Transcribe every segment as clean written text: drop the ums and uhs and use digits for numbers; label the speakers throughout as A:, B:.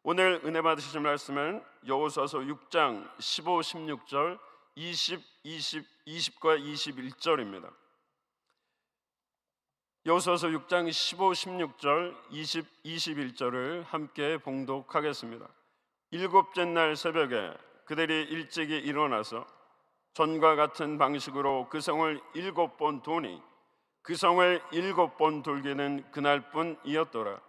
A: 오늘 은혜 받으실 말씀은 여호수아서 6장 15, 16절, 20, 20과 21절입니다. 여호수아서 6장 15, 16절, 20, 21절을 함께 봉독하겠습니다. 일곱째 날 새벽에 그들이 일찍이 일어나서 전과 같은 방식으로 그 성을 7번 도니 그 성을 7번 돌기는 그날뿐이었더라.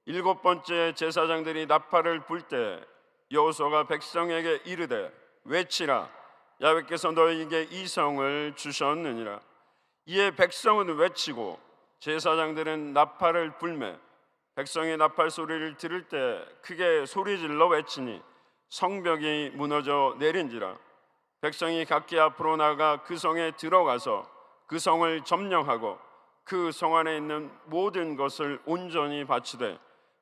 A: 7번째 제사장들이 나팔을 불 때 여호수아가 백성에게 이르되 외치라, 야훼께서 너희에게 이 성을 주셨느니라. 이에 백성은 외치고 제사장들은 나팔을 불매 백성이 나팔 소리를 들을 때 크게 소리질러 외치니 성벽이 무너져 내린지라. 백성이 각기 앞으로 나가 그 성에 들어가서 그 성을 점령하고 그 성 안에 있는 모든 것을 온전히 바치되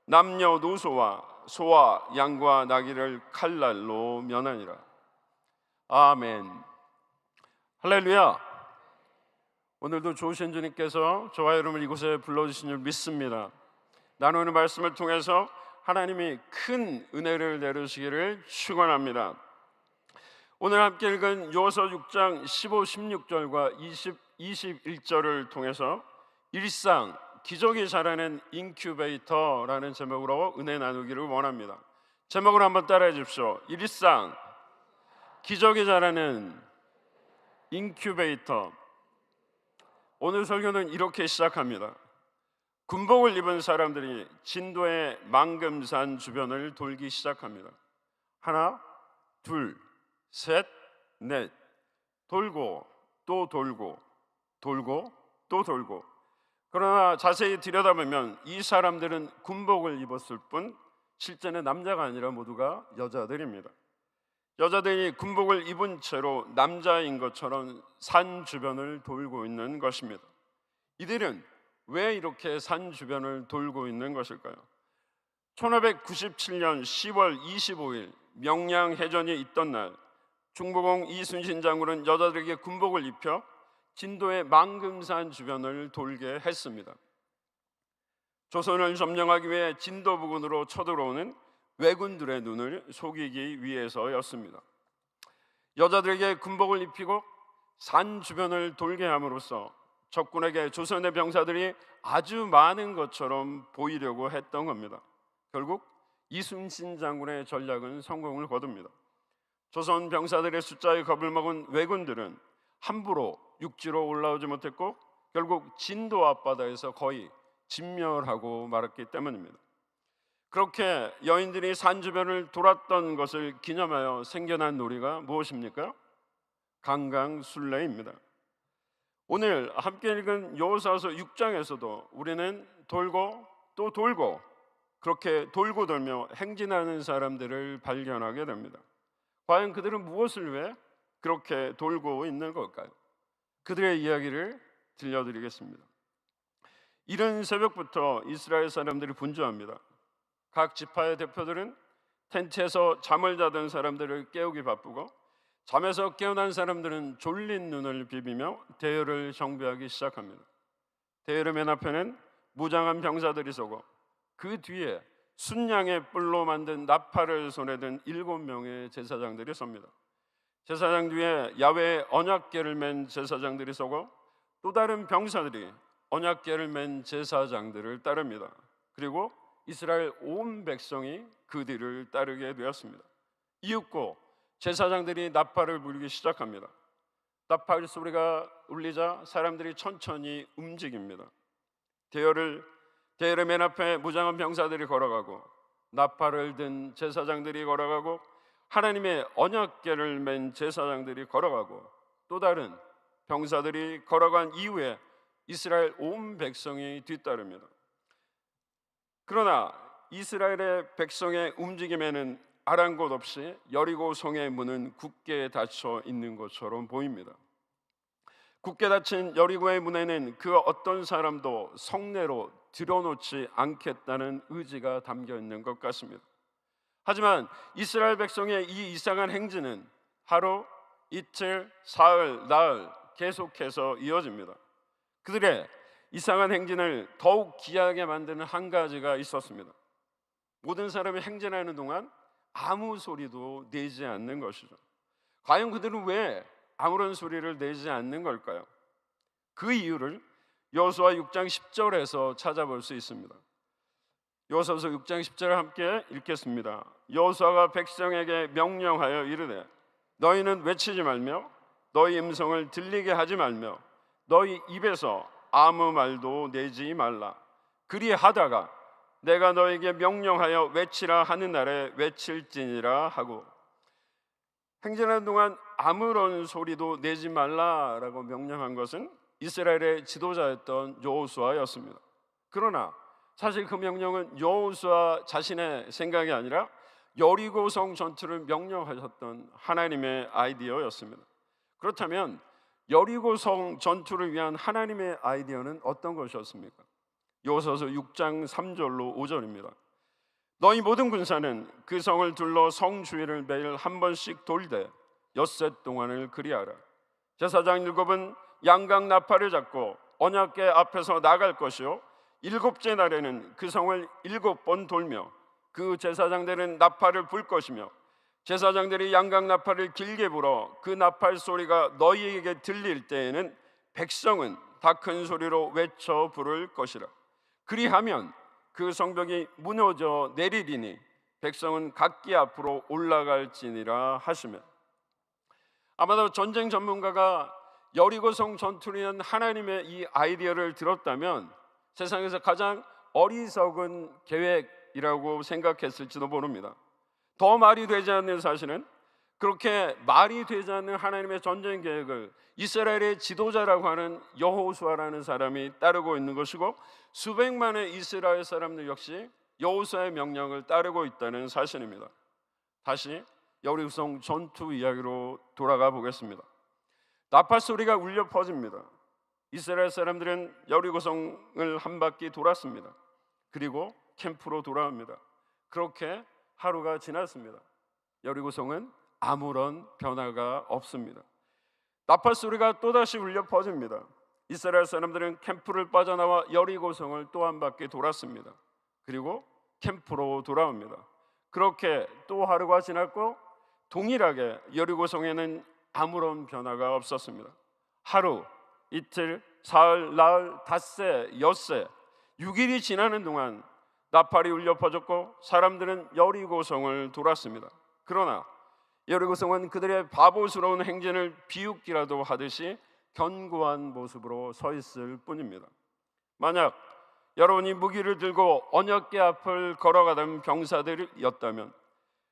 A: 남녀노소와 소와 양과 나귀를 칼날로 면하니라. 아멘. 할렐루야. 오늘도 좋으신 주님께서 저와 여러분을 이곳에 불러주신 줄 믿습니다. 나누는 말씀을 통해서 하나님이 큰 은혜를 내리시기를 축원합니다. 오늘 함께 읽은 여호수아 6장 15, 16절과 20, 21절을 통해서 일상 기적이 자라는 인큐베이터라는 제목으로 은혜 나누기를 원합니다. 제목을 한번 따라해 주십시오. 일상 기적이 자라는 인큐베이터. 오늘 설교는 이렇게 시작합니다. 군복을 입은 사람들이 진도의 망금산 주변을 돌기 시작합니다. 하나, 둘, 셋, 넷. 돌고 또 돌고 돌고 또 돌고. 그러나 자세히 들여다보면 이 사람들은 군복을 입었을 뿐 실제는 남자가 아니라 모두가 여자들입니다. 여자들이 군복을 입은 채로 남자인 것처럼 산 주변을 돌고 있는 것입니다. 이들은 왜 이렇게 산 주변을 돌고 있는 것일까요? 1597년 10월 25일 명량해전이 있던 날 중부공 이순신 장군은 여자들에게 군복을 입혀 진도의 망금산 주변을 돌게 했습니다. 조선을 점령하기 위해 진도 부근으로 쳐들어오는 왜군들의 눈을 속이기 위해서였습니다. 여자들에게 군복을 입히고 산 주변을 돌게 함으로써 적군에게 조선의 병사들이 아주 많은 것처럼 보이려고 했던 겁니다. 결국 이순신 장군의 전략은 성공을 거둡니다. 조선 병사들의 숫자에 겁을 먹은 왜군들은 함부로 육지로 올라오지 못했고 결국 진도 앞바다에서 거의 진멸하고 말았기 때문입니다. 그렇게 여인들이 산 주변을 돌았던 것을 기념하여 생겨난 놀이가 무엇입니까? 강강술래입니다. 오늘 함께 읽은 여호수아서 6장에서도 우리는 돌고 또 돌고 그렇게 돌고 돌며 행진하는 사람들을 발견하게 됩니다. 과연 그들은 무엇을 위해 그렇게 돌고 있는 걸까요? 그들의 이야기를 들려드리겠습니다. 이른 새벽부터 이스라엘 사람들이 분주합니다. 각 지파의 대표들은 텐트에서 잠을 자던 사람들을 깨우기 바쁘고 잠에서 깨어난 사람들은 졸린 눈을 비비며 대열을 정비하기 시작합니다. 대열의 맨 앞에는 무장한 병사들이 서고 그 뒤에 순양의 뿔로 만든 나팔을 손에 든 7명의 제사장들이 섭니다. 제사장 뒤에 야훼의 언약궤를 맨 제사장들이 서고 또 다른 병사들이 언약궤를 맨 제사장들을 따릅니다. 그리고 이스라엘 온 백성이 그 뒤를 따르게 되었습니다. 이윽고 제사장들이 나팔을 불기 시작합니다. 나팔 소리가 울리자 사람들이 천천히 움직입니다. 대열의 맨 앞에 무장한 병사들이 걸어가고 나팔을 든 제사장들이 걸어가고 하나님의 언약궤를 맨 제사장들이 걸어가고 또 다른 병사들이 걸어간 이후에 이스라엘 온 백성이 뒤따릅니다. 그러나 이스라엘의 백성의 움직임에는 아랑곳 없이 여리고 성의 문은 굳게 닫혀 있는 것처럼 보입니다. 굳게 닫힌 여리고의 문에는 그 어떤 사람도 성내로 들여놓지 않겠다는 의지가 담겨 있는 것 같습니다. 하지만 이스라엘 백성의 이 이상한 행진은 하루, 이틀, 사흘, 나흘 계속해서 이어집니다. 그들의 이상한 행진을 더욱 기이하게 만드는 한 가지가 있었습니다. 모든 사람이 행진하는 동안 아무 소리도 내지 않는 것이죠. 과연 그들은 왜 아무런 소리를 내지 않는 걸까요? 그 이유를 여호수아 6장 10절에서 찾아볼 수 있습니다. 여호수아서 6장 10절을 함께 읽겠습니다. 여호수아가 백성에게 명령하여 이르되 너희는 외치지 말며 너희 음성을 들리게 하지 말며 너희 입에서 아무 말도 내지 말라. 그리하다가 내가 너에게 명령하여 외치라 하는 날에 외칠지니라 하고, 행진하는 동안 아무런 소리도 내지 말라라고 명령한 것은 이스라엘의 지도자였던 여호수아였습니다. 그러나 사실 그 명령은 여호수아 자신의 생각이 아니라 여리고성 전투를 명령하셨던 하나님의 아이디어였습니다. 그렇다면 여리고성 전투를 위한 하나님의 아이디어는 어떤 것이었습니까? 여호수아서 6장 3절로 5절입니다. 너희 모든 군사는 그 성을 둘러 성 주위를 매일 한 번씩 돌되 엿새 동안을 그리하라. 제사장 7은 양각 나팔을 잡고 언약궤 앞에서 나갈 것이요 일곱째 날에는 그 성을 7번 돌며 그 제사장들은 나팔을 불 것이며 제사장들이 양각 나팔을 길게 불어 그 나팔 소리가 너희에게 들릴 때에는 백성은 다 큰 소리로 외쳐 부를 것이라. 그리하면 그 성벽이 무너져 내리리니 백성은 각기 앞으로 올라갈지니라 하시며, 아마도 전쟁 전문가가 여리고성 전투를 위한 하나님의 이 아이디어를 들었다면 세상에서 가장 어리석은 계획이라고 생각했을지도 모릅니다. 더 말이 되지 않는 사실은 그렇게 말이 되지 않는 하나님의 전쟁 계획을 이스라엘의 지도자라고 하는 여호수아라는 사람이 따르고 있는 것이고, 수백만의 이스라엘 사람들 역시 여호수아의 명령을 따르고 있다는 사실입니다. 다시 여리고성 전투 이야기로 돌아가 보겠습니다. 나팔 소리가 울려 퍼집니다. 이스라엘 사람들은 여리고성을 한 바퀴 돌았습니다. 그리고 캠프로 돌아옵니다. 그렇게 하루가 지났습니다. 여리고성은 아무런 변화가 없습니다. 나팔 소리가 또다시 울려 퍼집니다. 이스라엘 사람들은 캠프를 빠져나와 여리고성을 또 한 바퀴 돌았습니다. 그리고 캠프로 돌아옵니다. 그렇게 또 하루가 지났고 동일하게 여리고성에는 아무런 변화가 없었습니다. 하루, 이틀, 사흘, 나흘, 닷새, 엿새, 6일이 지나는 동안 나팔이 울려 퍼졌고 사람들은 여리고성을 돌았습니다. 그러나 여리고성은 그들의 바보스러운 행진을 비웃기라도 하듯이 견고한 모습으로 서 있을 뿐입니다. 만약 여러분이 무기를 들고 언약궤 앞을 걸어가던 병사들이었다면,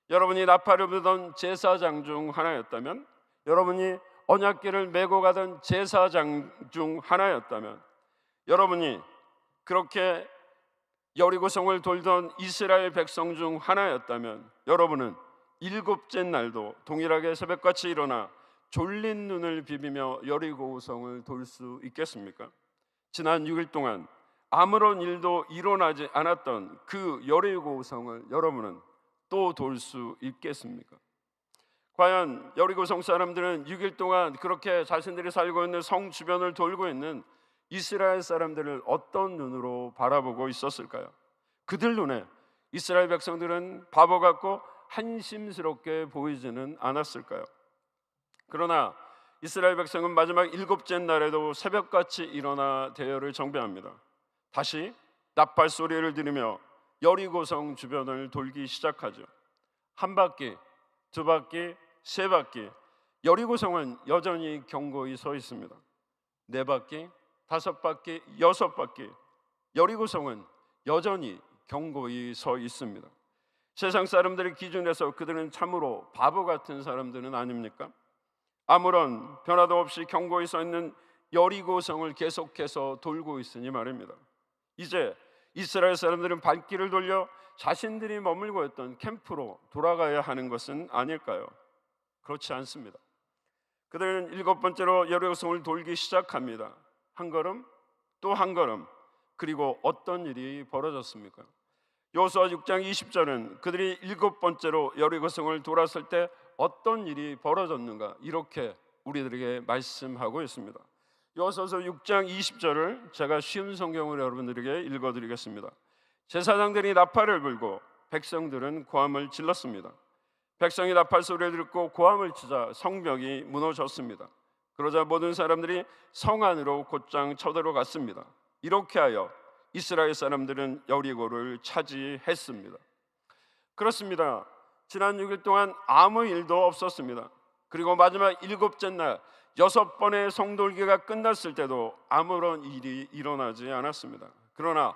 A: 여러분이 나팔을 불던 제사장 중 하나였다면, 여러분이 언약궤를 메고 가던 제사장 중 하나였다면, 여러분이 그렇게 여리고성을 돌던 이스라엘 백성 중 하나였다면, 여러분은 일곱째 날도 동일하게 새벽같이 일어나 졸린 눈을 비비며 여리고성을 돌 수 있겠습니까? 지난 6일 동안 아무런 일도 일어나지 않았던 그 여리고성을 여러분은 또 돌 수 있겠습니까? 과연 여리고성 사람들은 6일 동안 그렇게 자신들이 살고 있는 성 주변을 돌고 있는 이스라엘 사람들을 어떤 눈으로 바라보고 있었을까요? 그들 눈에 이스라엘 백성들은 바보 같고 한심스럽게 보이지는 않았을까요? 그러나 이스라엘 백성은 마지막 7째 날에도 새벽같이 일어나 대열을 정비합니다. 다시 나팔 소리를 들으며 여리고성 주변을 돌기 시작하죠. 한 바퀴, 두 바퀴, 세 바퀴, 여리고성은 여전히 견고히 서 있습니다. 네 바퀴, 다섯 바퀴, 여섯 바퀴, 여리고성은 여전히 견고히 서 있습니다. 세상 사람들의 기준에서 그들은 참으로 바보 같은 사람들은 아닙니까? 아무런 변화도 없이 견고히 서 있는 여리고성을 계속해서 돌고 있으니 말입니다. 이제 이스라엘 사람들은 발길을 돌려 자신들이 머물고 있던 캠프로 돌아가야 하는 것은 아닐까요? 그렇지 않습니다. 그들은 7번째로 여리고성을 돌기 시작합니다. 한 걸음 또 한 걸음. 그리고 어떤 일이 벌어졌습니까? 여호수아 6장 20절은 그들이 7번째로 여리고성을 돌았을 때 어떤 일이 벌어졌는가 이렇게 우리들에게 말씀하고 있습니다. 여호수아서 6장 20절을 제가 쉬운 성경으로 여러분들에게 읽어드리겠습니다. 제사장들이 나팔을 불고 백성들은 고함을 질렀습니다. 백성이 나팔 소리를 듣고 고함을 치자 성벽이 무너졌습니다. 그러자 모든 사람들이 성 안으로 곧장 쳐들어갔습니다. 이렇게 하여 이스라엘 사람들은 여리고를 차지했습니다. 그렇습니다. 지난 6일 동안 아무 일도 없었습니다. 그리고 마지막 7째 날 6번의 성돌기가 끝났을 때도 아무런 일이 일어나지 않았습니다. 그러나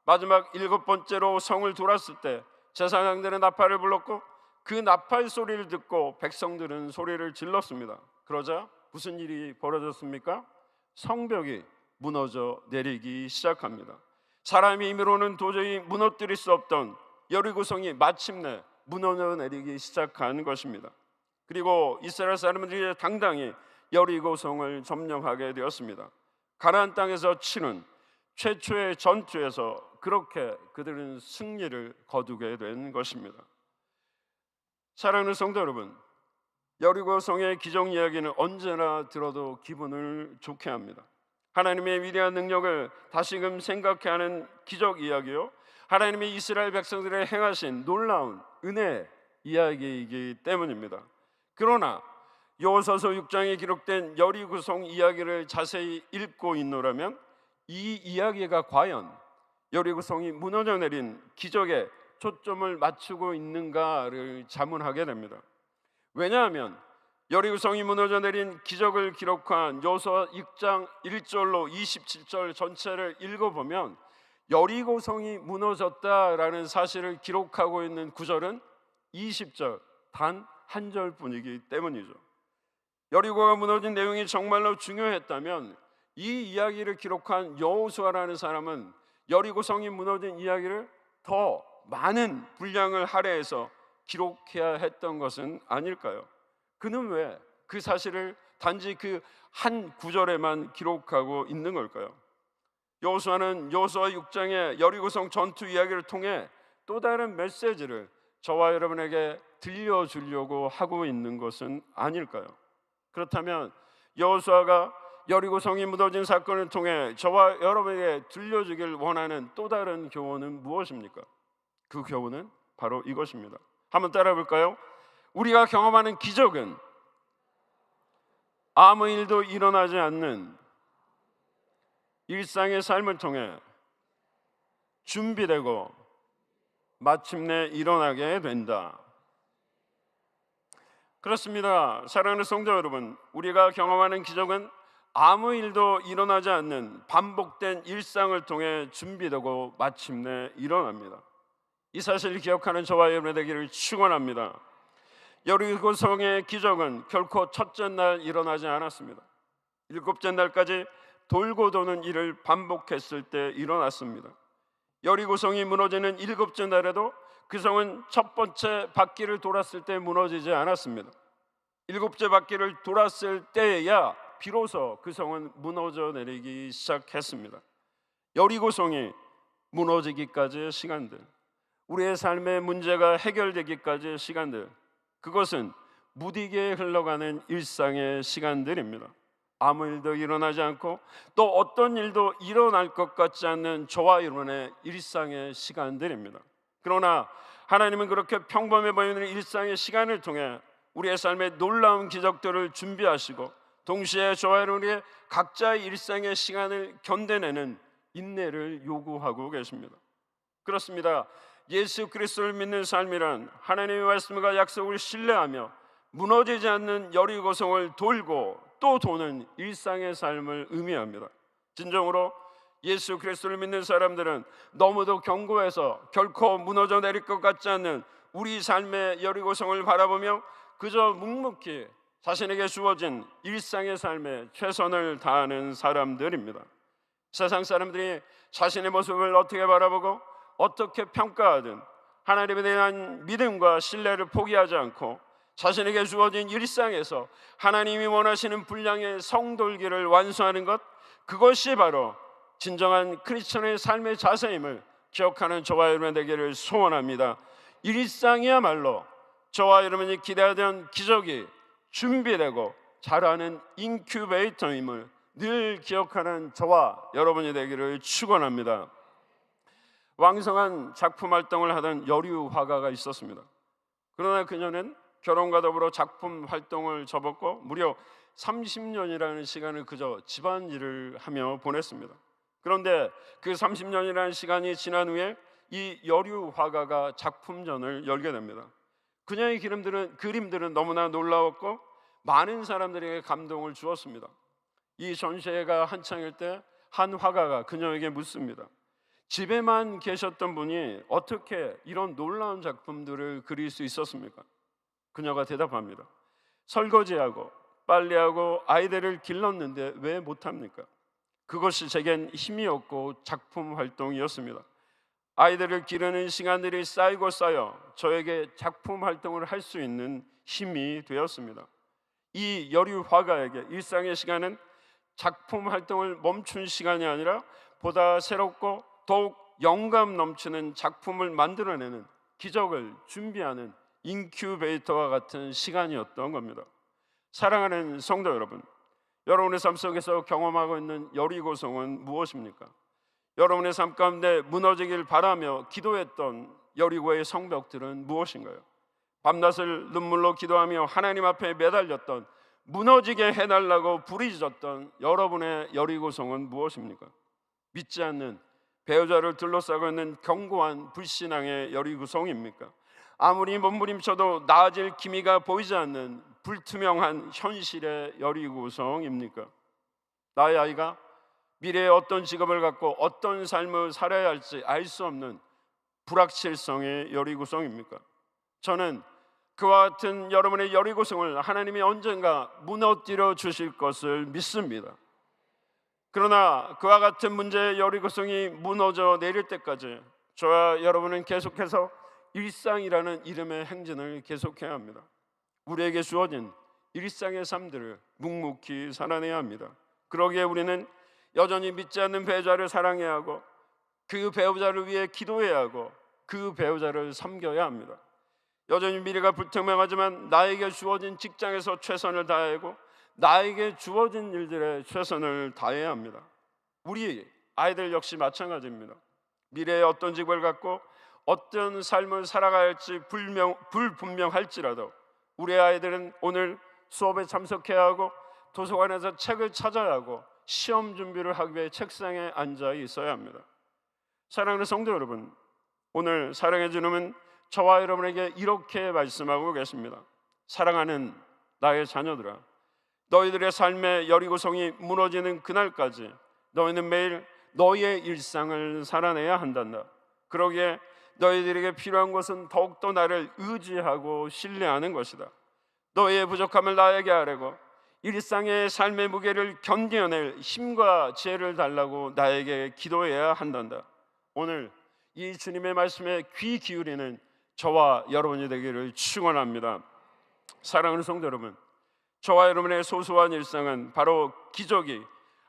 A: 마지막 7번째로 성을 돌았을 때 제사장들은 나팔을 불렀고 그 나팔 소리를 듣고 백성들은 소리를 질렀습니다. 그러자 무슨 일이 벌어졌습니까? 성벽이 무너져 내리기 시작합니다. 사람의 힘으로는 도저히 무너뜨릴 수 없던 여리고성이 마침내 무너져 내리기 시작한 것입니다. 그리고 이스라엘 사람들이 당당히 여리고성을 점령하게 되었습니다. 가나안 땅에서 치른 최초의 전투에서 그렇게 그들은 승리를 거두게 된 것입니다. 사랑하는 성도 여러분, 여리고성의 기적 이야기는 언제나 들어도 기분을 좋게 합니다. 하나님의 위대한 능력을 다시금 생각해 하는 기적 이야기요, 하나님이 이스라엘 백성들의 행하신 놀라운 은혜 이야기이기 때문입니다. 그러나 여호수아서 6장에 기록된 여리고성 이야기를 자세히 읽고 있노라면 이 이야기가 과연 여리고성이 무너져 내린 기적에 초점을 맞추고 있는가를 자문하게 됩니다. 왜냐하면 여리고성이 무너져 내린 기적을 기록한 여호수아 6장 1절로 27절 전체를 읽어보면 여리고성이 무너졌다라는 사실을 기록하고 있는 구절은 20절 단 한 절뿐이기 때문이죠. 여리고가 무너진 내용이 정말로 중요했다면 이 이야기를 기록한 여호수아라는 사람은 여리고성이 무너진 이야기를 더 많은 분량을 할애해서 기록해야 했던 것은 아닐까요? 그는 왜 그 사실을 단지 그 한 구절에만 기록하고 있는 걸까요? 여호수아는 여호수아 6장의 여리고성 전투 이야기를 통해 또 다른 메시지를 저와 여러분에게 들려주려고 하고 있는 것은 아닐까요? 그렇다면 여호수아가 여리고성이 무너진 사건을 통해 저와 여러분에게 들려주길 원하는 또 다른 교훈은 무엇입니까? 그 교훈은 바로 이것입니다. 한번 따라 볼까요? 우리가 경험하는 기적은 아무 일도 일어나지 않는 일상의 삶을 통해 준비되고 마침내 일어나게 된다. 그렇습니다. 사랑하는 성도 여러분, 우리가 경험하는 기적은 아무 일도 일어나지 않는 반복된 일상을 통해 준비되고 마침내 일어납니다. 이 사실을 기억하는 저와 여러분이 되기를 축원합니다. 여리고성의 기적은 결코 첫째 날 일어나지 않았습니다. 7째 날까지 돌고 도는 일을 반복했을 때 일어났습니다. 여리고성이 무너지는 7째 날에도 그 성은 첫 번째 바퀴를 돌았을 때 무너지지 않았습니다. 7째 바퀴를 돌았을 때에야 비로소 그 성은 무너져 내리기 시작했습니다. 여리고성이 무너지기까지의 시간들, 우리의 삶의 문제가 해결되기까지의 시간들, 그것은 무디게 흘러가는 일상의 시간들입니다. 아무 일도 일어나지 않고 또 어떤 일도 일어날 것 같지 않는 저와 여러분의 일상의 시간들입니다. 그러나 하나님은 그렇게 평범해 보이는 일상의 시간을 통해 우리의 삶에 놀라운 기적들을 준비하시고 동시에 저와 여러분의 각자의 일상의 시간을 견뎌내는 인내를 요구하고 계십니다. 그렇습니다. 예수 그리스도를 믿는 삶이란 하나님의 말씀과 약속을 신뢰하며 무너지지 않는 여리고성을 돌고 또 도는 일상의 삶을 의미합니다. 진정으로 예수 그리스도를 믿는 사람들은 너무도 견고해서 결코 무너져 내릴 것 같지 않는 우리 삶의 여리고성을 바라보며 그저 묵묵히 자신에게 주어진 일상의 삶에 최선을 다하는 사람들입니다. 세상 사람들이 자신의 모습을 어떻게 바라보고 어떻게 평가하든 하나님에 대한 믿음과 신뢰를 포기하지 않고 자신에게 주어진 일상에서 하나님이 원하시는 분량의 성돌기를 완수하는 것, 그것이 바로 진정한 크리스천의 삶의 자세임을 기억하는 저와 여러분의 되기를 소원합니다. 일상이야말로 저와 여러분이 기대하던 기적이 준비되고 자라는 인큐베이터임을 늘 기억하는 저와 여러분이 되기를 축원합니다. 왕성한 작품 활동을 하던 여류 화가가 있었습니다. 그러나 그녀는 결혼과 더불어 작품 활동을 접었고 무려 30년이라는 시간을 그저 집안일을 하며 보냈습니다. 그런데 그 30년이라는 시간이 지난 후에 이 여류 화가가 작품전을 열게 됩니다. 그녀의 그림들은 너무나 놀라웠고 많은 사람들에게 감동을 주었습니다. 이 전시회가 한창일 때 한 화가가 그녀에게 묻습니다. 집에만 계셨던 분이 어떻게 이런 놀라운 작품들을 그릴 수 있었습니까? 그녀가 대답합니다. 설거지하고 빨래하고 아이들을 길렀는데 왜 못합니까? 그것이 제겐 힘이었고 작품 활동이었습니다. 아이들을 기르는 시간들이 쌓이고 쌓여 저에게 작품 활동을 할 수 있는 힘이 되었습니다. 이 여류 화가에게 일상의 시간은 작품 활동을 멈춘 시간이 아니라 보다 새롭고 더욱 영감 넘치는 작품을 만들어내는 기적을 준비하는 인큐베이터와 같은 시간이었던 겁니다. 사랑하는 성도 여러분, 여러분의 삶 속에서 경험하고 있는 여리고성은 무엇입니까? 여러분의 삶 가운데 무너지길 바라며 기도했던 여리고의 성벽들은 무엇인가요? 밤낮을 눈물로 기도하며 하나님 앞에 매달렸던, 무너지게 해달라고 부르짖었던 여러분의 여리고성은 무엇입니까? 믿지 않는 배우자를 둘러싸고 있는 견고한 불신앙의 여리고성입니까? 아무리 몸부림쳐도 나아질 기미가 보이지 않는 불투명한 현실의 여리고성입니까? 나의 아이가 미래에 어떤 직업을 갖고 어떤 삶을 살아야 할지 알 수 없는 불확실성의 여리고성입니까? 저는 그와 같은 여러분의 여리고성을 하나님이 언젠가 무너뜨려 주실 것을 믿습니다. 그러나 그와 같은 문제의 여리고성이 무너져 내릴 때까지 저와 여러분은 계속해서 일상이라는 이름의 행진을 계속해야 합니다. 우리에게 주어진 일상의 삶들을 묵묵히 살아내야 합니다. 그러기에 우리는 여전히 믿지 않는 배우자를 사랑해야 하고 그 배우자를 위해 기도해야 하고 그 배우자를 섬겨야 합니다. 여전히 미래가 불투명하지만 나에게 주어진 직장에서 최선을 다해야 하고 나에게 주어진 일들에 최선을 다해야 합니다. 우리 아이들 역시 마찬가지입니다. 미래에 어떤 직업을 갖고 어떤 삶을 살아가야 할지 불분명할지라도 우리 아이들은 오늘 수업에 참석해야 하고 도서관에서 책을 찾아야 하고 시험 준비를 하기 위해 책상에 앉아 있어야 합니다. 사랑하는 성도 여러분, 오늘 사랑의 주님은 저와 여러분에게 이렇게 말씀하고 계십니다. 사랑하는 나의 자녀들아, 너희들의 삶의 여리고성이 무너지는 그날까지 너희는 매일 너희의 일상을 살아내야 한단다. 그러기에 너희들에게 필요한 것은 더욱더 나를 의지하고 신뢰하는 것이다. 너희의 부족함을 나에게 아뢰고 일상의 삶의 무게를 견뎌낼 힘과 지혜를 달라고 나에게 기도해야 한단다. 오늘 이 주님의 말씀에 귀 기울이는 저와 여러분이 되기를 축원합니다. 사랑하는 성도 여러분, 저와 여러분의 소소한 일상은 바로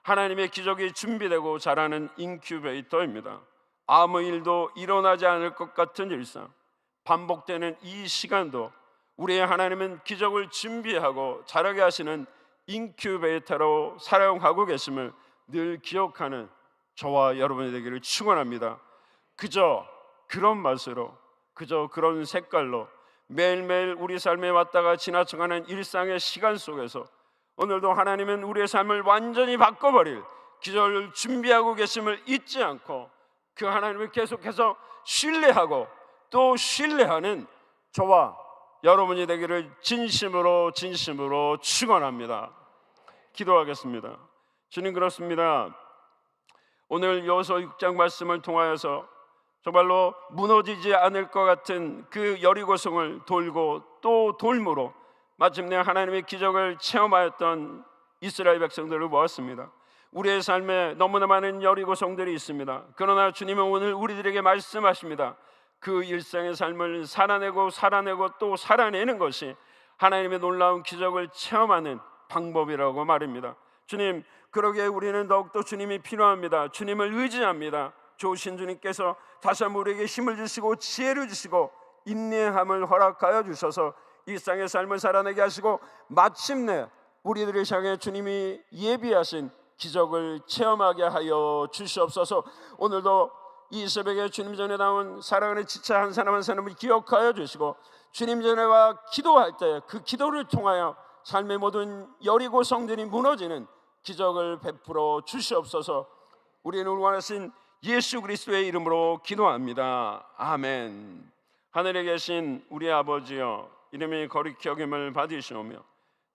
A: 하나님의 기적이 준비되고 자라는 인큐베이터입니다. 아무 일도 일어나지 않을 것 같은 일상, 반복되는 이 시간도 우리의 하나님은 기적을 준비하고 자라게 하시는 인큐베이터로 사용하고 계심을 늘 기억하는 저와 여러분이 되기를 축원합니다. 그저 그런 맛으로, 그저 그런 색깔로 매일매일 우리 삶에 왔다가 지나쳐가는 일상의 시간 속에서 오늘도 하나님은 우리의 삶을 완전히 바꿔버릴 기적을 준비하고 계심을 잊지 않고 그 하나님을 계속해서 신뢰하고 또 신뢰하는 저와 여러분이 되기를 진심으로 축원합니다. 기도하겠습니다. 주님, 그렇습니다. 오늘 여호수아 6장 말씀을 통하여서 정말로 무너지지 않을 것 같은 그 여리고성을 돌고 또 돌므로 마침내 하나님의 기적을 체험하였던 이스라엘 백성들을 보았습니다. 우리의 삶에 너무나 많은 여리고성들이 있습니다. 그러나 주님은 오늘 우리들에게 말씀하십니다. 그 일상의 삶을 살아내고 또 살아내는 것이 하나님의 놀라운 기적을 체험하는 방법이라고 말입니다. 주님, 그러기에 우리는 더욱더 주님이 필요합니다. 주님을 의지합니다. 좋으신 주님께서 다시 한번 우리에게 힘을 주시고 지혜를 주시고 인내함을 허락하여 주셔서 일상의 삶을 살아내게 하시고 마침내 우리들을 향해 주님이 예비하신 기적을 체험하게 하여 주시옵소서. 오늘도 이 새벽에 주님 전에 나온 사랑하는 지체 한 사람 한 사람을 기억하여 주시고 주님 전에 와 기도할 때 그 기도를 통하여 삶의 모든 여리고 성전이 무너지는 기적을 베풀어 주시옵소서. 우리는 원하신 예수 그리스도의 이름으로 기도합니다. 아멘. 하늘에 계신 우리 아버지여, 이름이 거룩히 여김을 받으시오며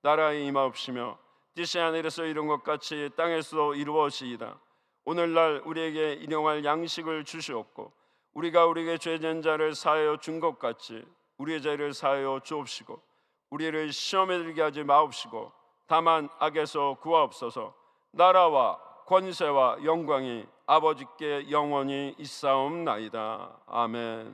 A: 나라의 임하옵시며 뜻이 하늘에서 이룬 것 같이 땅에서도 이루어지이다. 오늘날 우리에게 일용할 양식을 주시옵고 우리가 우리에게 죄진 자를 사하여 준 것 같이 우리의 죄를 사하여 주옵시고 우리를 시험에 들게 하지 마옵시고 다만 악에서 구하옵소서. 나라와 권세와 영광이 아버지께 영원히 있사옵나이다. 아멘.